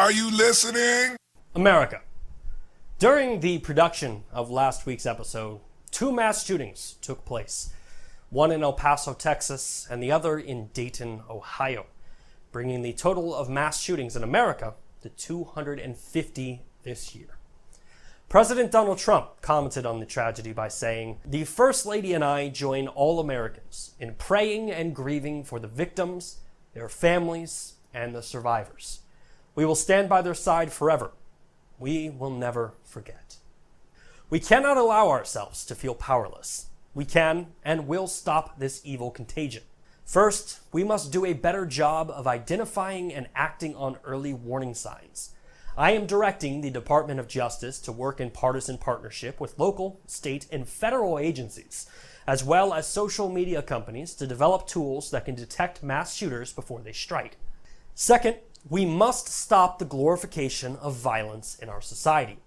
Are you listening? America. During the production of last week's episode, 2 mass shootings took place. One in El Paso, Texas, and the other in Dayton, Ohio, bringing the total of mass shootings in America to 250 this year. President Donald Trump commented on the tragedy by saying, "The First Lady and I join all Americans in praying and grieving for the victims, their families, and the survivors. We will stand by their side forever. We will never forget." We cannot allow ourselves to feel powerless. We can and will stop this evil contagion. First, we must do a better job of identifying and acting on early warning signs. I am directing the Department of Justice to work in partisan partnership with local, state, and federal agencies, as well as social media companies to develop tools that can detect mass shooters before they strike. Second, we must stop the glorification of violence in our society.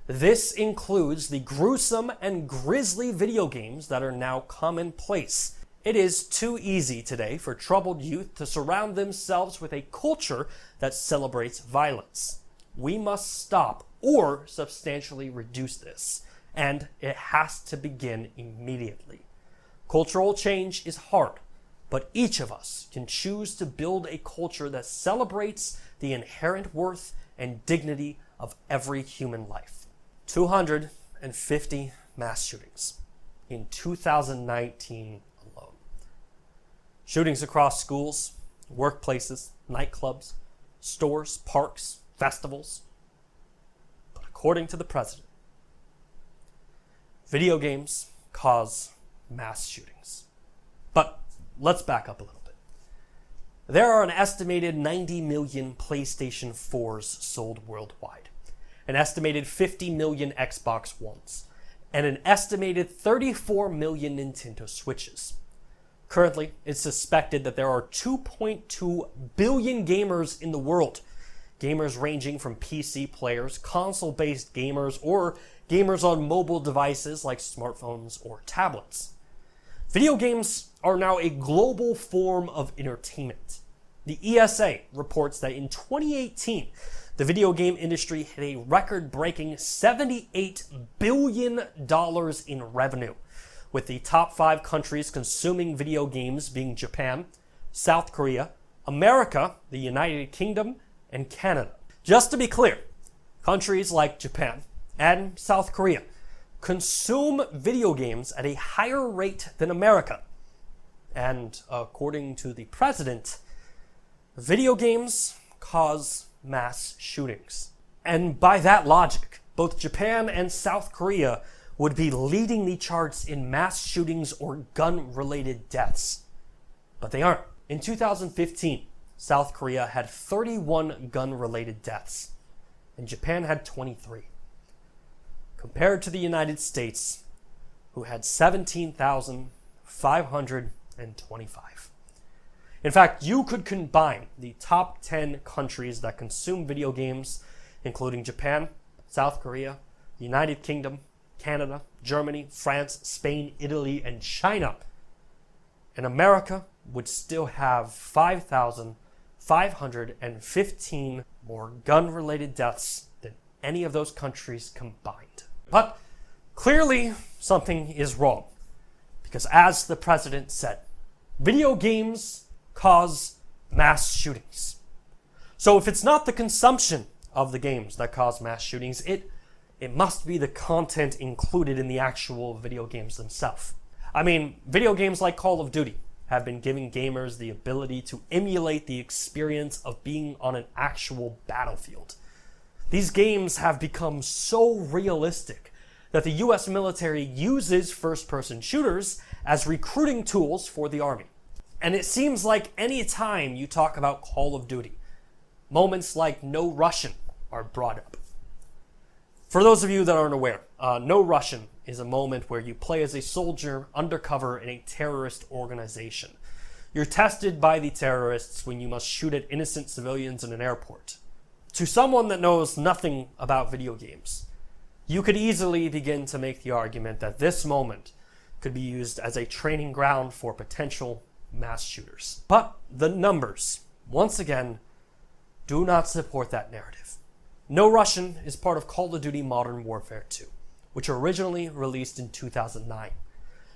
This includes the gruesome and grisly video games that are now commonplace. It is too easy today for troubled youth to surround themselves with a culture that celebrates violence. We must stop or substantially reduce this, and it has to begin immediately. Cultural change is hard, but each of us can choose to build a culture that celebrates the inherent worth and dignity of every human life. 250 mass shootings in 2019 alone. Shootings across schools, workplaces, nightclubs, stores, parks, festivals. But according to the president, video games cause mass shootings. But let's back up a little bit. There are an estimated 90 million PlayStation 4s sold worldwide, an estimated 50 million Xbox Ones, and an estimated 34 million Nintendo Switches. Currently, it's suspected that there are 2.2 billion gamers in the world. Gamers ranging from PC players, console-based gamers, or gamers on mobile devices like smartphones or tablets. Video games are now a global form of entertainment. The ESA reports that in 2018, the video game industry hit a record-breaking $78 billion in revenue, with the top 5 countries consuming video games being Japan, South Korea, America, the United Kingdom, and Canada. Just to be clear, countries like Japan and South Korea consume video games at a higher rate than America. And according to the president, video games cause mass shootings. And by that logic, both Japan and South Korea would be leading the charts in mass shootings or gun-related deaths. But they aren't. In 2015, South Korea had 31 gun-related deaths, and Japan had 23. Compared to the United States, who had 17,525. In fact, you could combine the top 10 countries that consume video games, including Japan, South Korea, the United Kingdom, Canada, Germany, France, Spain, Italy, and China. And America would still have 5,515 more gun-related deaths than any of those countries combined. But clearly, something is wrong. Because as the president said, video games cause mass shootings. So if it's not the consumption of the games that cause mass shootings, it must be the content included in the actual video games themselves. I mean, video games like Call of Duty have been giving gamers the ability to emulate the experience of being on an actual battlefield. These games have become so realistic that the US military uses first-person shooters as recruiting tools for the army. And it seems like any time you talk about Call of Duty, moments like No Russian are brought up. For those of you that aren't aware, No Russian is a moment where you play as a soldier undercover in a terrorist organization. You're tested by the terrorists when you must shoot at innocent civilians in an airport. To someone that knows nothing about video games, you could easily begin to make the argument that this moment could be used as a training ground for potential mass shooters. But the numbers, once again, do not support that narrative. No Russian is part of Call of Duty Modern Warfare 2, which originally released in 2009.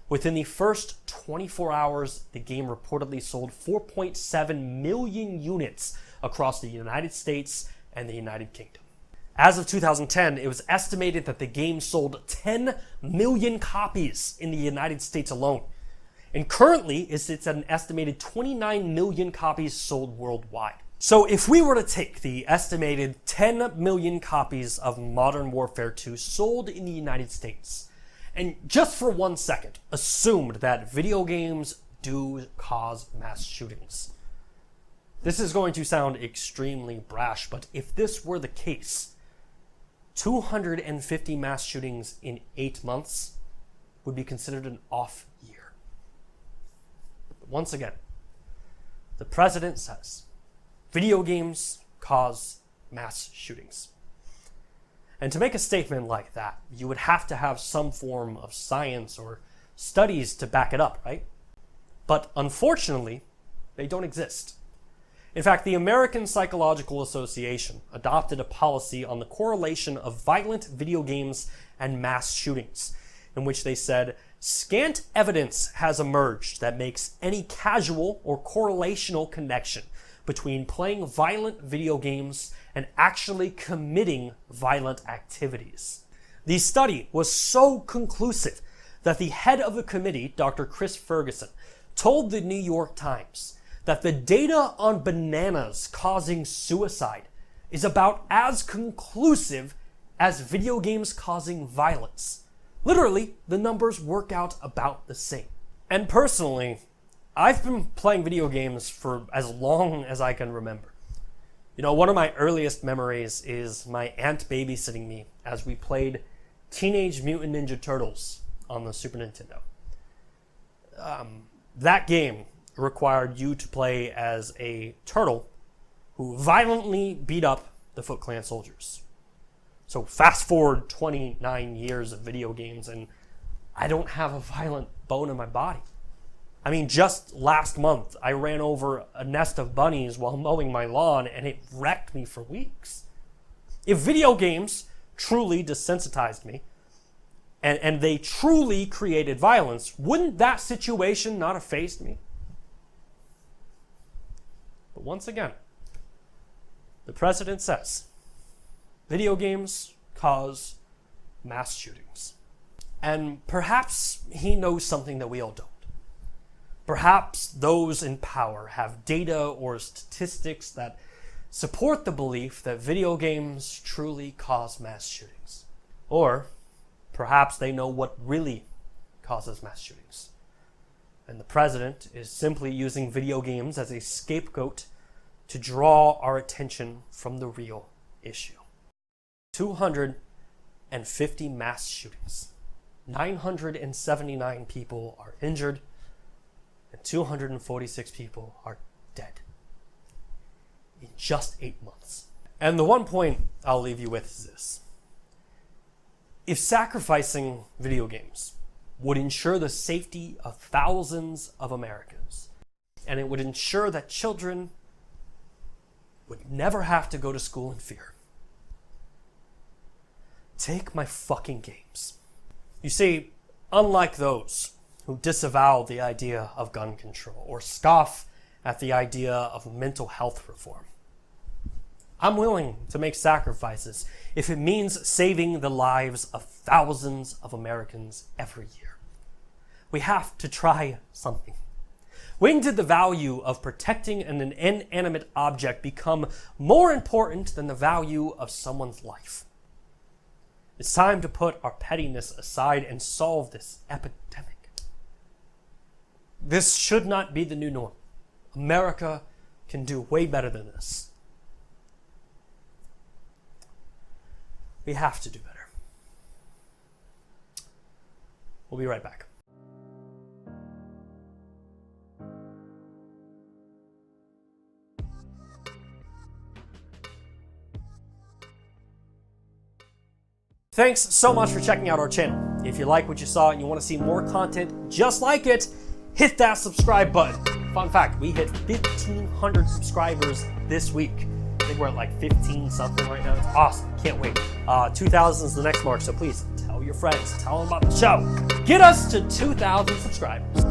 Within the first 24 hours, the game reportedly sold 4.7 million units across the United States and the United Kingdom. As of 2010, it was estimated that the game sold 10 million copies in the United States alone. And currently, it's at an estimated 29 million copies sold worldwide. So if we were to take the estimated 10 million copies of Modern Warfare 2 sold in the United States, and just for 1 second, assumed that video games do cause mass shootings. This is going to sound extremely brash, but if this were the case, 250 mass shootings in 8 months would be considered an off year. But once again, the president says video games cause mass shootings. And to make a statement like that, you would have to have some form of science or studies to back it up, right? But unfortunately, they don't exist. In fact, the American Psychological Association adopted a policy on the correlation of violent video games and mass shootings, in which they said, scant evidence has emerged that makes any casual or correlational connection between playing violent video games and actually committing violent activities. The study was so conclusive that the head of the committee, Dr. Chris Ferguson, told the New York Times that the data on bananas causing suicide is about as conclusive as video games causing violence. Literally, the numbers work out about the same. And personally, I've been playing video games for as long as I can remember. You know, one of my earliest memories is my aunt babysitting me as we played Teenage Mutant Ninja Turtles on the Super Nintendo. That game required you to play as a turtle who violently beat up the Foot Clan soldiers. So fast forward 29 years of video games and I don't have a violent bone in my body. I mean, just last month, I ran over a nest of bunnies while mowing my lawn and it wrecked me for weeks. If video games truly desensitized me and they truly created violence, wouldn't that situation not have faced me? But once again, the president says video games cause mass shootings. And perhaps he knows something that we all don't. Perhaps those in power have data or statistics that support the belief that video games truly cause mass shootings. Or perhaps they know what really causes mass shootings. And the president is simply using video games as a scapegoat to draw our attention from the real issue. 250 mass shootings. 979 people are injured, and 246 people are dead in just 8 months. And the one point I'll leave you with is this. If sacrificing video games would ensure the safety of thousands of Americans, and it would ensure that children would never have to go to school in fear, take my fucking games. You see, unlike those who disavow the idea of gun control or scoff at the idea of mental health reform, I'm willing to make sacrifices if it means saving the lives of thousands of Americans every year. We have to try something. When did the value of protecting an inanimate object become more important than the value of someone's life? It's time to put our pettiness aside and solve this epidemic. This should not be the new norm. America can do way better than this. We have to do better. We'll be right back. Thanks so much for checking out our channel. If you like what you saw and you want to see more content just like it, hit that subscribe button. Fun fact, we hit 1,500 subscribers this week. The think we're at like 15 something right now. It's awesome. Can't wait. 2,000 is the next mark, so please tell your friends. Tell them about the show. Get us to 2,000 subscribers.